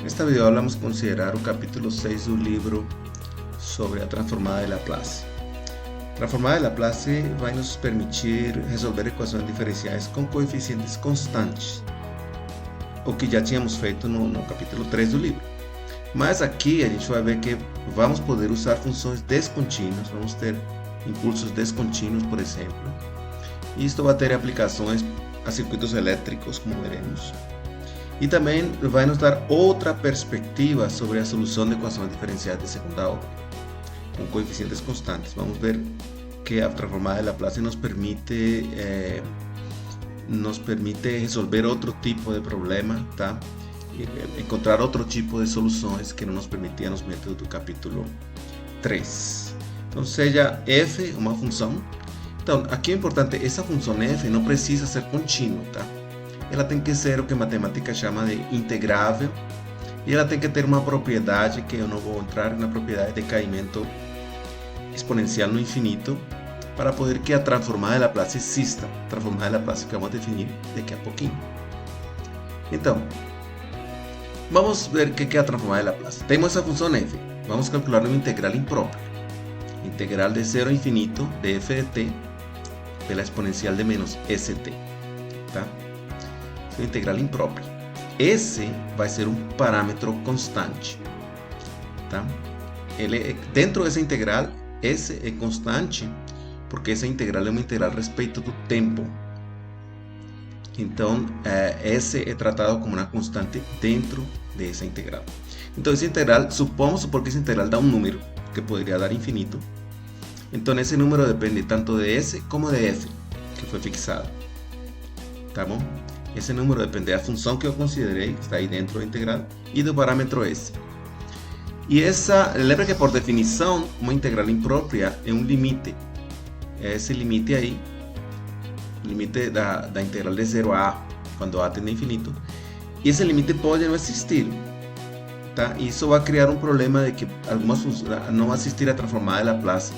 Nesta video vamos considerar o capítulo 6 do livro sobre a transformada de Laplace. A transformada de Laplace vai nos permitir resolver equações diferenciais com coeficientes constantes, o que já tínhamos feito no capítulo 3 do livro. Mas aqui a gente vai ver que vamos poder usar funções descontínuas, vamos ter impulsos descontínuos, por exemplo. E isto vai ter aplicações a circuitos elétricos, como veremos. E também vai nos dar outra perspectiva sobre a solução de equações diferenciais de segunda ordem, com coeficientes constantes. Vamos ver que a transformada de Laplace nos permite resolver outro tipo de problema, tá? Encontrar outro tipo de soluções que não nos permitiam nos métodos do capítulo 3. Então, seja f uma função. Então, aqui é importante, essa função f não precisa ser contínua, tá? Ela tem que ser o que a matemática chama de integrável, e ela tem que ter uma propriedade que eu não vou entrar na propriedade de caimento exponencial no infinito, para poder que a transformada de Laplace exista, a transformada de Laplace que vamos definir daqui a pouquinho. Então, vamos ver o que é a transformada de Laplace. Temos essa função f, vamos calcular uma integral imprópria, integral de 0 a infinito de f de t pela exponencial de menos st, tá? É uma integral imprópria. S vai ser um parâmetro constante, tá? Dentro dessa integral, S é constante porque essa integral é uma integral a respeito do tempo. Então, S é tratado como uma constante dentro dessa integral. Então, essa integral, vamos supor que essa integral dá um número, que poderia dar infinito. Então, esse número depende tanto de S como de F, que foi fixado. Tá bom? Esse número depende da função que eu considerei, que está aí dentro da integral, e do parâmetro S. E lembra que por definição, uma integral imprópria é um limite. É esse limite aí, limite da integral de 0 a A, quando A tende a infinito. E esse limite pode não existir. Tá? Isso vai criar um problema de que algumas funções não vão existir a transformada de Laplace.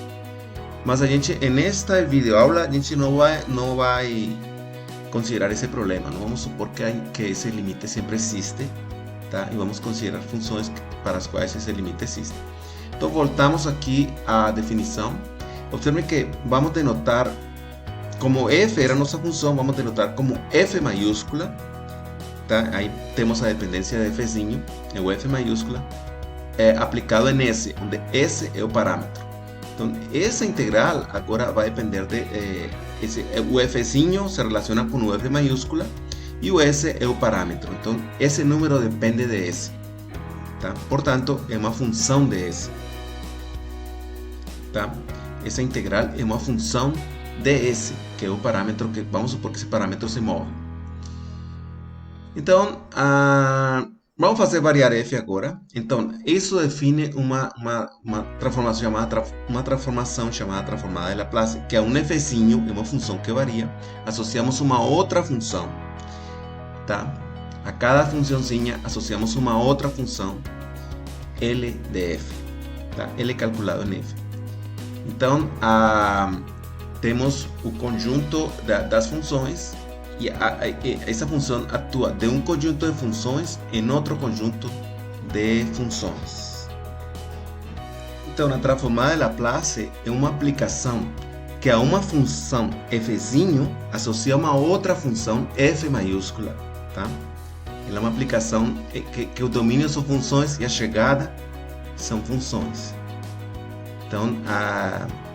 Mas a gente, nesta videoaula, a gente não vai considerar esse problema. Não vamos supor que esse limite sempre existe, tá? E vamos considerar funções para as quais esse limite existe. Então, voltamos aqui à definição. Observe que vamos denotar, como f era nossa função, vamos denotar como f maiúscula, tá? Aí temos a dependência de fzinho, é o f maiúscula, aplicado em s, onde s é o parâmetro. Então, essa integral agora vai depender de o fzinho se relaciona com o f maiúscula e o s é o parâmetro. Então, esse número depende de s, tá? Portanto, é uma função de s, tá? Essa integral é uma função de s, que é o parâmetro que vamos supor que esse parâmetro se move. Então, vamos fazer variar f agora. Então, isso define uma transformação chamada transformada de Laplace, que é um fzinho, é uma função que varia. Associamos uma outra função, tá? A cada funçãozinha associamos uma outra função, L de f, tá? L calculado em f. Então, temos o conjunto das funções. E essa função atua de um conjunto de funções em outro conjunto de funções. Então, a transformada de Laplace é uma aplicação que a uma função fzinho associa uma outra função f maiúscula, tá? Ela é uma aplicação que o domínio são funções e a chegada são funções. Então,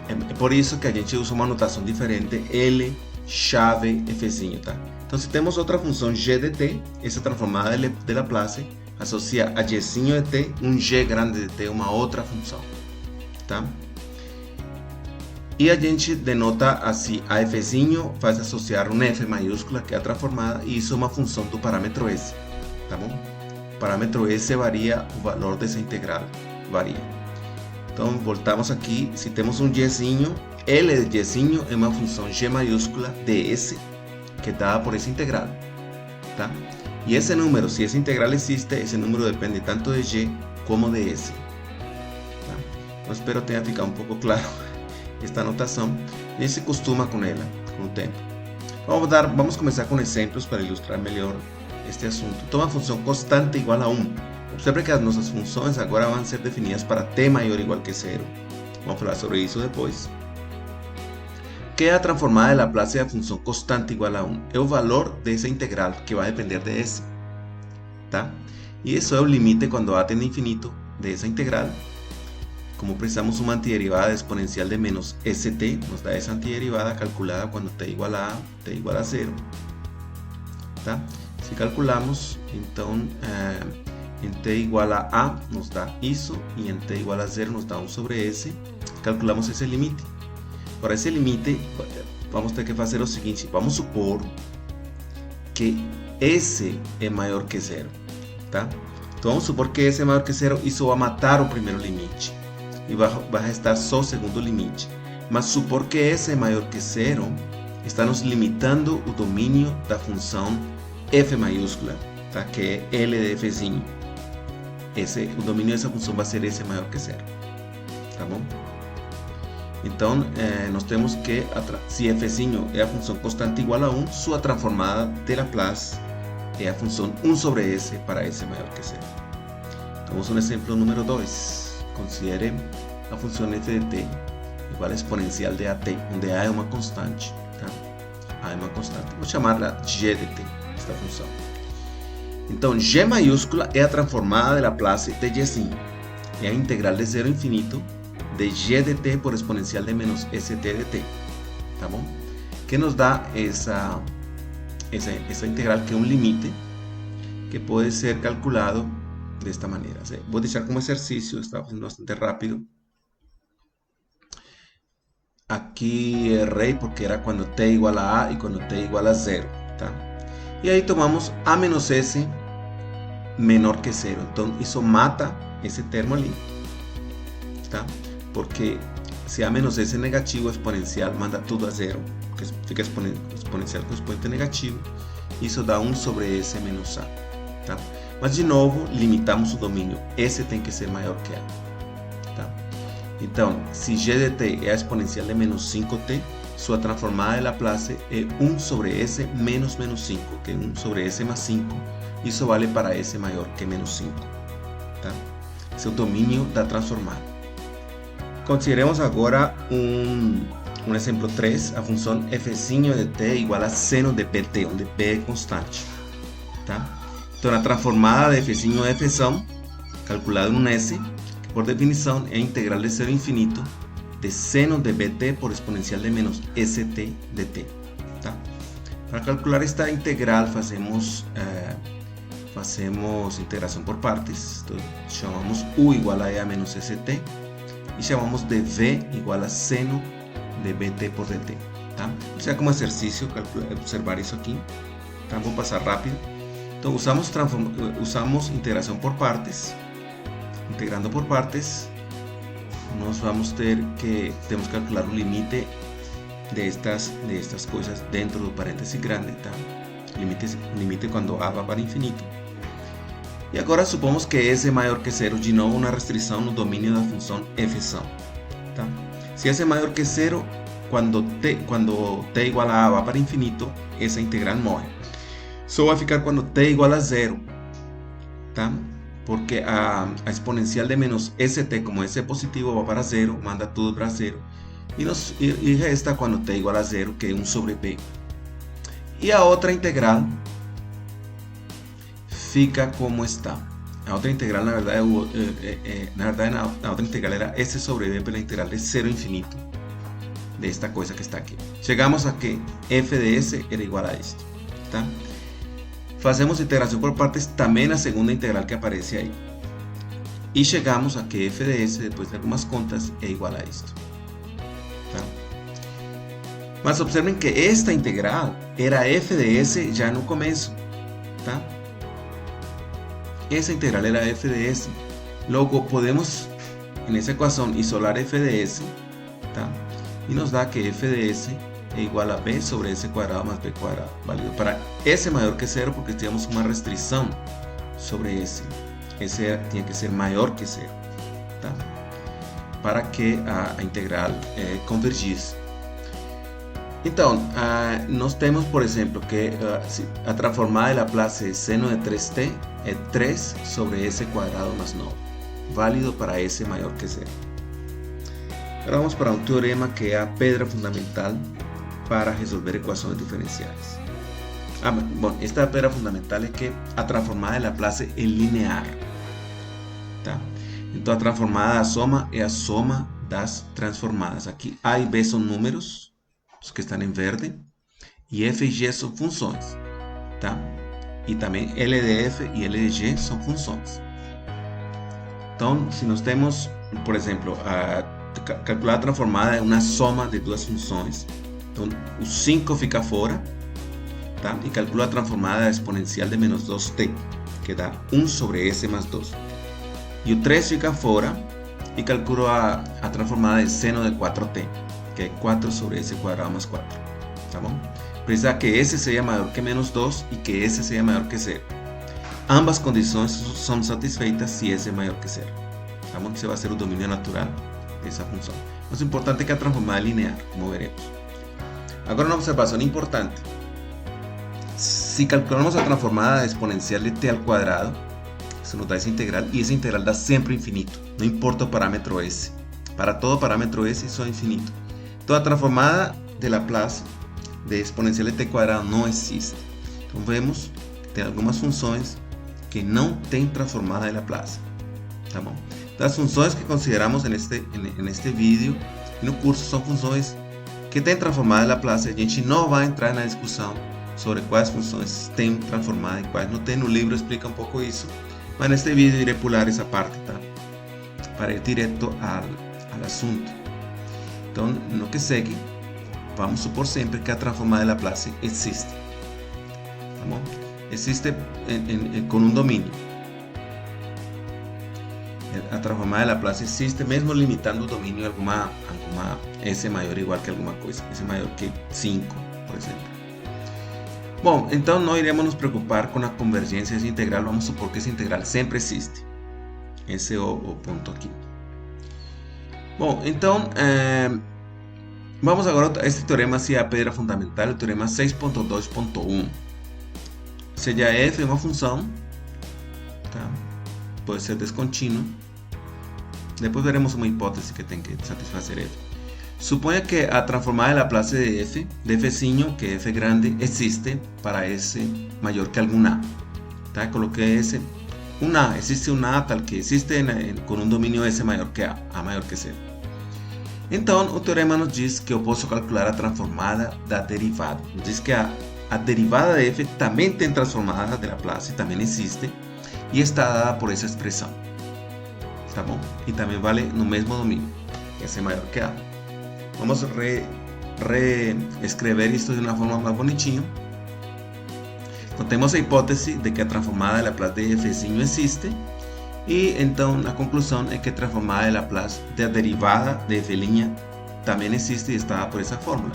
é por isso que a gente usa uma notação diferente, L chave fzinho, tá? Então, se temos outra função g de t, essa transformada de Laplace associa a gzinho de t, um g grande de t, uma outra função, tá? E a gente denota assim, a fzinho faz associar um f maiúscula, que é a transformada, e isso é uma função do parâmetro s, tá bom? O parâmetro s varia, o valor dessa integral varia. Então, voltamos aqui, se temos um gzinho, L de gzinho é uma função g maiúscula de s, que é dada por essa integral, tá? E esse número, se essa integral existe, esse número depende tanto de g como de s, tá? Então, espero que tenha ficado um pouco claro esta notação. A gente se costuma com ela, com o tempo. Vamos começar com exemplos para ilustrar melhor este assunto. Então, uma função constante igual a 1. Observe que as nossas funções agora vão ser definidas para t maior ou igual que 0. Vamos falar sobre isso depois. Que é a transformada de Laplace da função constante igual a 1. É o valor dessa integral que vai depender de S. Tá? E isso é o limite quando a tende a infinito dessa integral. Como precisamos uma antiderivada exponencial de menos st, nos dá essa antiderivada calculada quando t igual a t igual a 0. Tá? Se calculamos, então, em t igual a nos dá isso, e em t igual a 0 nos dá 1 sobre s. Calculamos esse limite. Para esse limite, vamos ter que fazer o seguinte: vamos supor que s é maior que 0. Tá? Então vamos supor que s é maior que 0, isso vai matar o primeiro limite. E vai restar só o segundo limite. Mas supor que s é maior que 0, está nos limitando o domínio da função f maiúscula, tá? Que é L de fzinho. O domínio dessa função vai ser s maior que 0. Tá bom? Então, nós temos que, se fzinho é a função constante igual a 1, sua transformada de Laplace é a função 1 sobre s para s maior que 0. Vamos a um exemplo número 2. Considere a função f de t igual a exponencial de at, onde a é uma constante. Tá? A é uma constante. Vou chamá-la g de t, esta função. Então, g maiúscula é a transformada de Laplace de gzinho. É a integral de 0 a infinito de g de t por exponencial de menos st de t. Tá bom? Que nos dá essa integral, que é um limite que pode ser calculado de esta manera. Voy a deixar como exercicio, estaba haciendo bastante rápido. Aquí erré porque era cuando t igual a y cuando t igual a 0. ¿tá? Y ahí tomamos a menos s menor que 0. Entonces eso mata ese termo ali. ¿tá? Porque se a menos s negativo, exponencial manda tudo a 0. Que fica exponencial com expoente negativo. E isso dá 1 sobre s menos a. Tá? Mas de novo, limitamos o domínio. S tem que ser maior que A. Tá? Então, se g de t é a exponencial de menos 5t, sua transformada de Laplace é 1 sobre s menos 5, que é 1 sobre s mais 5. Isso vale para s maior que menos 5. Tá? Esse é o domínio da transformada. Consideremos agora um exemplo 3, a função f' de t igual a seno de pt, onde p é constante. Tá? Então, a transformada de f' de f, calculada em um s, que por definição é a integral de 0 a infinito de seno de bt por exponencial de menos st de t. Tá? Para calcular esta integral, fazemos integração por partes. Então, chamamos u igual a e a menos st e chamamos de v igual a seno de bt por dt. Tá? O sea, como exercício, observar isso aqui. Tá? Vou passar rápido. Então, usamos integração por partes. Integrando por partes, nós vamos temos que calcular o limite de estas coisas dentro do parêntese grande, tá? Limite quando a vai para infinito. E agora supomos que s é maior que 0, de novo uma restrição no domínio da função f. Tá? Se s é maior que 0, quando t igual a vai para infinito, essa integral morre. Só vai ficar quando t igual a 0, tá? Porque a exponencial de menos st, como s é positivo, vai para 0, manda tudo para 0. E resta quando t igual a 0, que é 1 sobre p. E a outra integral fica como está. A outra integral, na verdade, a outra integral era s sobre b pela integral de 0 a infinito de esta coisa que está aqui. Chegamos a que f de s era igual a isto. Tá? Fazemos integração por partes também na segunda integral que aparece aí. E chegamos a que f de s, depois de algumas contas, é igual a isto. Tá? Mas observem que esta integral era f de s já no começo. Tá? Essa integral era f de s. Logo, podemos, nessa equação, isolar f de s. Tá? E nos dá que f de s é igual a b sobre s quadrado mais b quadrado, válido para s maior que 0, porque tínhamos uma restrição sobre s. S tinha que ser maior que 0, tá? Para que a integral convergisse. Então, nós temos, por exemplo, que a transformada de Laplace de seno de 3t é 3 sobre S quadrado más 9, válido para S maior que 0. Agora vamos para um teorema que é a pedra fundamental para resolver equações diferenciais. Bom, esta pedra fundamental é que a transformada de Laplace é linear. Tá? Então a transformada da soma é a soma das transformadas. Aqui A e B são números, os que estão em verde, e F e G são funções. Tá? E também L de F e L de G são funções. Então, se nós temos, por exemplo, calcular a transformada é uma soma de duas funções. Então, o 5 fica fora, tá? E calcula a transformada exponencial de menos 2t, que dá 1 sobre S mais 2. E o 3 fica fora e calculo a transformada de seno de 4t, que é 4 sobre S quadrado mais 4. Tá bom? Precisa que S seja maior que menos 2 e que S seja maior que 0. Ambas condições são satisfeitas se S é maior que 0. Tá bom? Esse vai ser o domínio natural dessa função. Mas o importante é que a transformada é linear, como veremos. Agora uma observação importante. Si calculamos a transformada exponencial de t al cuadrado, se nos dá essa integral, e essa integral dá sempre infinito, não importa o parâmetro s. Para todo parâmetro s, isso é infinito. Então a transformada de Laplace de exponencial de t quadrado não existe. Então vemos que tem algumas funções que não têm transformada de Laplace. Tá bom? Então, as funções que consideramos neste vídeo e no curso são funções que têm transformada de Laplace. A gente não vai entrar na discussão sobre quais funções têm transformada e quais não tem. No livro explica um pouco isso, mas neste vídeo irei pular essa parte, tá? Para ir direto ao assunto. Então, no que segue, vamos supor sempre que a transformada de Laplace existe. Tá bom? Existe com um domínio. A transformada de Laplace existe mesmo limitando o domínio a alguma S maior ou igual que alguma coisa. S maior que 5, por exemplo. Bom, então não iremos nos preocupar com a convergência dessa integral. Vamos supor que essa integral sempre existe. Esse é o ponto aqui. Bom, então vamos agora a este teorema, se é a pedra fundamental, o teorema 6.2.1. Seja f é uma função, tá? Pode ser descontínua. Depois veremos uma hipótese que tem que satisfazer f. Suponha que a transformada de Laplace de f, que é f grande, existe para s maior que algum a. Tá? Coloquei s, um a, existe um a tal que existe com um domínio s maior que a maior que 0. Então, o teorema nos diz que eu posso calcular a transformada da derivada. Nos diz que a derivada de f também tem transformada de Laplace, também existe, e está dada por essa expressão. Tá bom? E também vale no mesmo domínio, que s é maior que a. Vamos reescrever isto de uma forma mais bonitinha. Então, temos a hipótese de que a transformada de Laplace de f existe, e então a conclusão é que a transformada de Laplace da derivada de f' também existe e está dada por essa fórmula.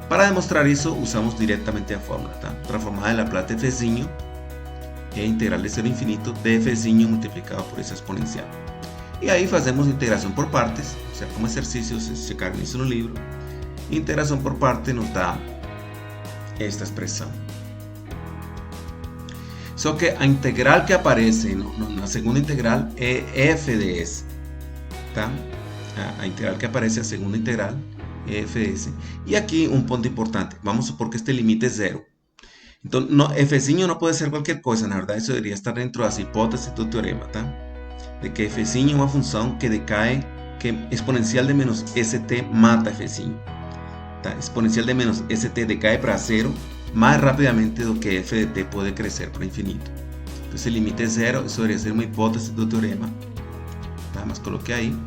Para demonstrar isso, usamos diretamente a fórmula. Tá? Transformada de Laplace de f' é a integral de 0 a infinito de f' multiplicado por essa exponencial. E aí fazemos integração por partes, o sea, como exercício, vocês checaram isso no livro. Integração por parte nos dá esta expressão. Só que a integral que aparece na segunda integral é f de s. Tá? A integral que aparece, a segunda integral, é f de s. E aqui um ponto importante, vamos supor que este limite é 0. Então, f' não pode ser qualquer coisa, na verdade isso deveria estar dentro das hipóteses do teorema, tá? De que f' é uma função que decai, que exponencial de menos st mata f'. Tá? Exponencial de menos st decai para 0 mais rapidamente do que f de t pode crescer para infinito. Então, se o limite é 0, isso deveria ser uma hipótese do teorema. Tá? Mas coloquei aí.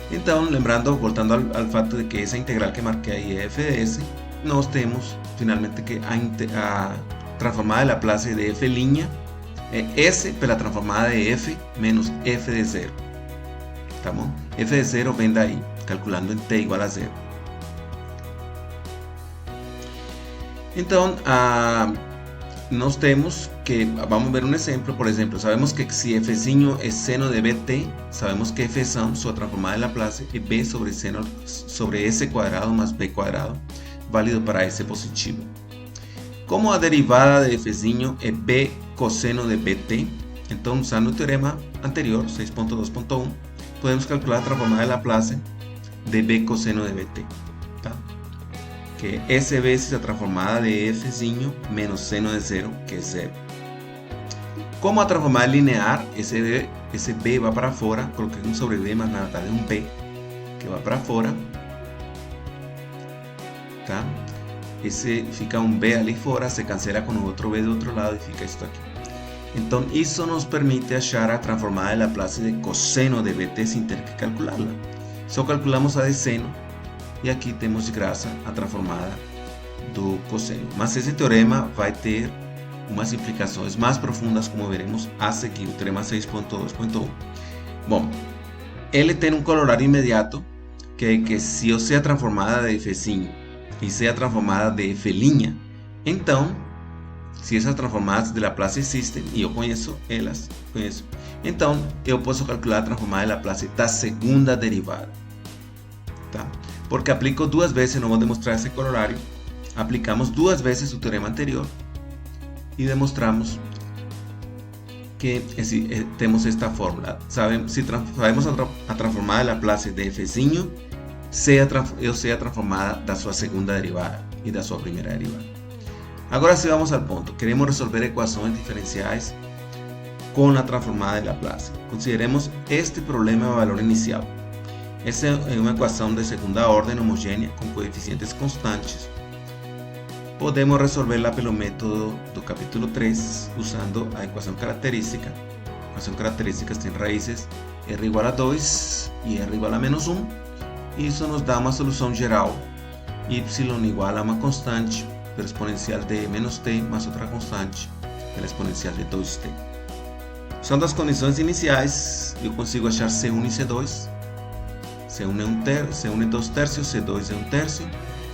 Então, lembrando, voltando ao fato de que essa integral que marquei aí é f de s, nós temos finalmente que a transformada de Laplace de f' é s pela transformada de f menos f de 0. Tá bom? F de 0 vem daí, calculando em t igual a 0. Então, nós temos que, vamos ver um exemplo, por exemplo, sabemos que se f' é seno de bt, sabemos que f sua transformada de Laplace é b sobre seno sobre s quadrado mais b quadrado, válido para s positivo. Como a derivada de f' é b coseno de bt. Entonces, usando el teorema anterior, 6.2.1, podemos calcular la transformada de Laplace de b coseno de bt. ¿Tá? Que S veces la transformada de f menos seno de 0, que es 0. Como a transformada linear, esse b va para fora, coloquei um sobre b, mas na verdade é um b que vai para fora. Tá? Esse fica um b ali fora, se cancela com o outro b do outro lado e fica isto aqui. Então, isso nos permite achar a transformada de Laplace de coseno de bt sem ter que calculá-la. Só calculamos a de seno e aqui temos de graça a transformada do coseno. Mas esse teorema vai ter umas implicações mais profundas, como veremos a seguir, o teorema 6.2.1. Bom, ele tem um corolário imediato, que é que se eu sei a transformada de f' e sei a transformada de f', então, se essas transformadas de Laplace existem, e eu conheço elas, então eu posso calcular a transformada de Laplace da segunda derivada. Tá? Porque aplico duas vezes, não vou demonstrar esse corolário, aplicamos duas vezes o teorema anterior, e demonstramos que temos esta fórmula. Se sabemos a transformada de Laplace de f', eu sei a transformada da sua segunda derivada e da sua primeira derivada. Agora sim vamos ao ponto. Queremos resolver equações diferenciais com a transformada de Laplace. Consideremos este problema de valor inicial. Essa é uma equação de segunda ordem homogênea com coeficientes constantes. Podemos resolverla pelo método do capítulo 3, usando a equação característica. A equação característica tem raízes r igual a 2 e r igual a menos 1. E isso nos dá uma solução geral, y igual a uma constante pelo exponencial de menos t mais outra constante pela exponencial de 2t. Usando as condições iniciais, eu consigo achar C1 e C2. C1 é 2 terços, C2 é 1 terço.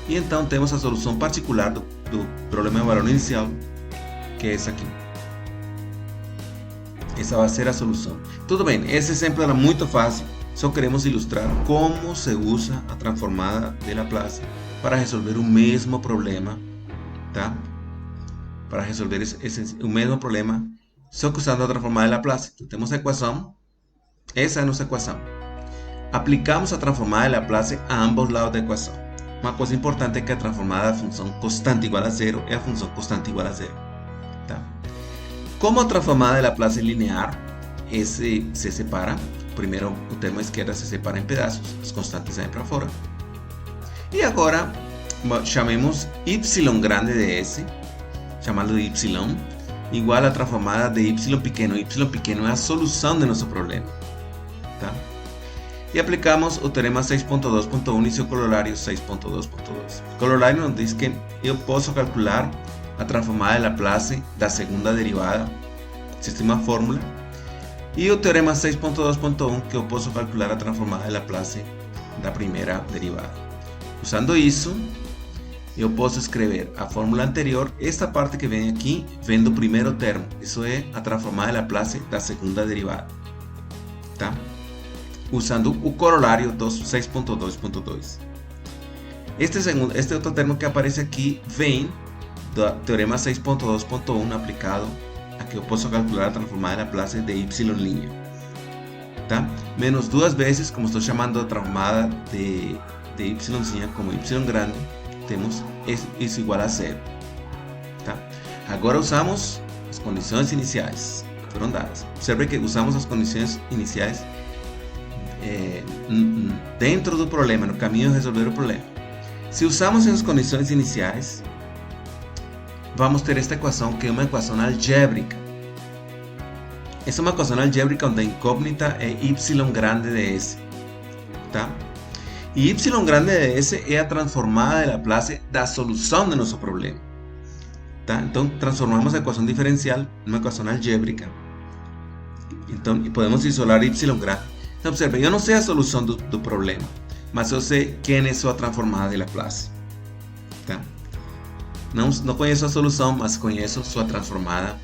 E então temos a solução particular do problema de valor inicial, que é essa aqui. Essa vai ser a solução. Tudo bem, esse exemplo era muito fácil, só queremos ilustrar como se usa a transformada de Laplace para resolver o mesmo problema, tá? Para resolver o mesmo problema, só que usando a transformada de Laplace. Então, temos a equação, essa é a nossa equação. Aplicamos a transformada de Laplace a ambos lados da equação. Uma coisa importante é que a transformada da função constante igual a 0 é a função constante igual a 0. Tá? Como a transformada de Laplace linear, esse se separa. Primeiro, o termo à esquerda se separa em pedaços, as constantes saem para fora. E agora, chamemos y grande de S, chamando de y, igual a transformada de y pequeno. Y pequeno é a solução de nosso problema. Tá? E aplicamos o teorema 6.2.1 e seu corolário 6.2.2. O corolário nos diz que eu posso calcular a transformada de Laplace da segunda derivada, existe uma fórmula, e o teorema 6.2.1 que eu posso calcular a transformada de Laplace da primeira derivada. Usando isso, eu posso escrever a fórmula anterior. Esta parte que vem aqui vem do primeiro termo, isso é a transformada de Laplace da segunda derivada. Tá? Usando o corolário 6.2.2. Este outro termo que aparece aqui vem do teorema 6.2.1 aplicado a que eu posso calcular a transformada de Laplace de y'. Tá? Menos duas vezes, como estou chamando a transformada de y' como y grande, temos isso igual a 0. Tá? Agora usamos as condições iniciais que foram dadas. Observe que usamos as condições iniciais dentro do problema, no caminho de resolver o problema. Se usamos as condições iniciais, vamos ter esta equação que é uma equação algébrica. Essa é uma equação algébrica onde a incógnita é y grande de S. Tá? E y grande de S é a transformada de Laplace da solução do nosso problema. Tá? Então, transformamos a equação diferencial numa equação algébrica. Então, podemos isolar y grande. Então, observe, eu não sei a solução do problema, mas eu sei quem é sua transformada de Laplace. Tá? Não conheço a solução, mas conheço sua transformada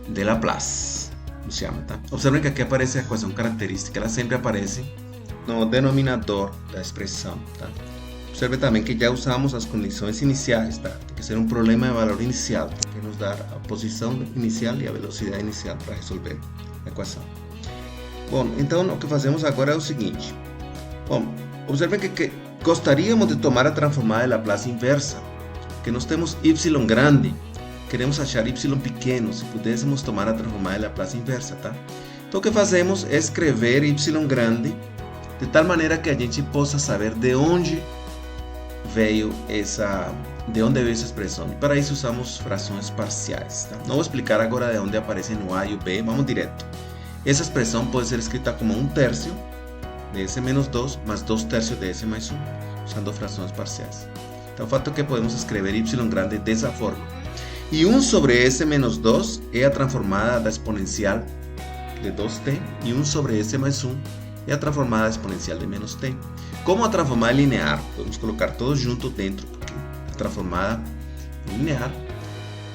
de Laplace. Nos chama, tá? Observe que aqui aparece a equação característica, ela sempre aparece no denominador da expressão. Tá? Observe também que já usamos as condições iniciais. Tá? Tem que ser um problema de valor inicial, porque que nos dá a posição inicial e a velocidade inicial para resolver a equação. Bom, então o que fazemos agora é o seguinte. Bom, observem que gostaríamos de tomar a transformada de Laplace inversa, que nós temos y grande, queremos achar y pequeno, se pudéssemos tomar a transformada de Laplace inversa, tá? Então o que fazemos é escrever y grande, de tal maneira que a gente possa saber de onde veio essa expressão. E para isso usamos frações parciais, tá? Não vou explicar agora de onde aparecem o A e o B, vamos direto. Essa expressão pode ser escrita como 1/3 de S menos 2 mais 2/3 de S mais 1, usando frações parciais. Então o fato é que podemos escrever y grande dessa forma. E 1 sobre S menos 2 é a transformada da exponencial de 2t, e 1 sobre S mais 1 é a transformada exponencial de menos t. Como a transformada linear, podemos colocar todos juntos dentro, porque a transformada linear,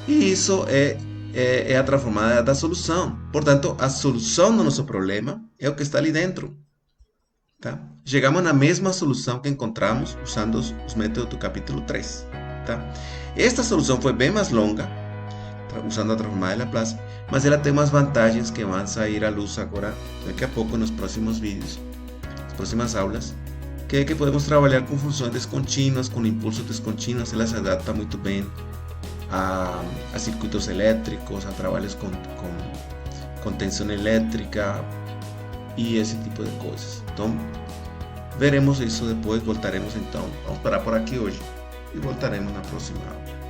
e isso é a transformada da solução. Portanto, a solução do nosso problema é o que está ali dentro. Tá? Chegamos na mesma solução que encontramos usando os métodos do capítulo 3. Tá? Esta solução foi bem mais longa, usando a transformada de Laplace, mas ela tem umas vantagens que vão sair à luz agora, daqui a pouco, nos próximos vídeos, nas próximas aulas, que é que podemos trabalhar com funções descontínuas, com impulsos descontínuos. Ela se adapta muito bem a circuitos elétricos, a trabalhos com tensão elétrica e esse tipo de coisas. Então, veremos isso depois, voltaremos então. Vamos parar por aqui hoje e voltaremos na próxima aula.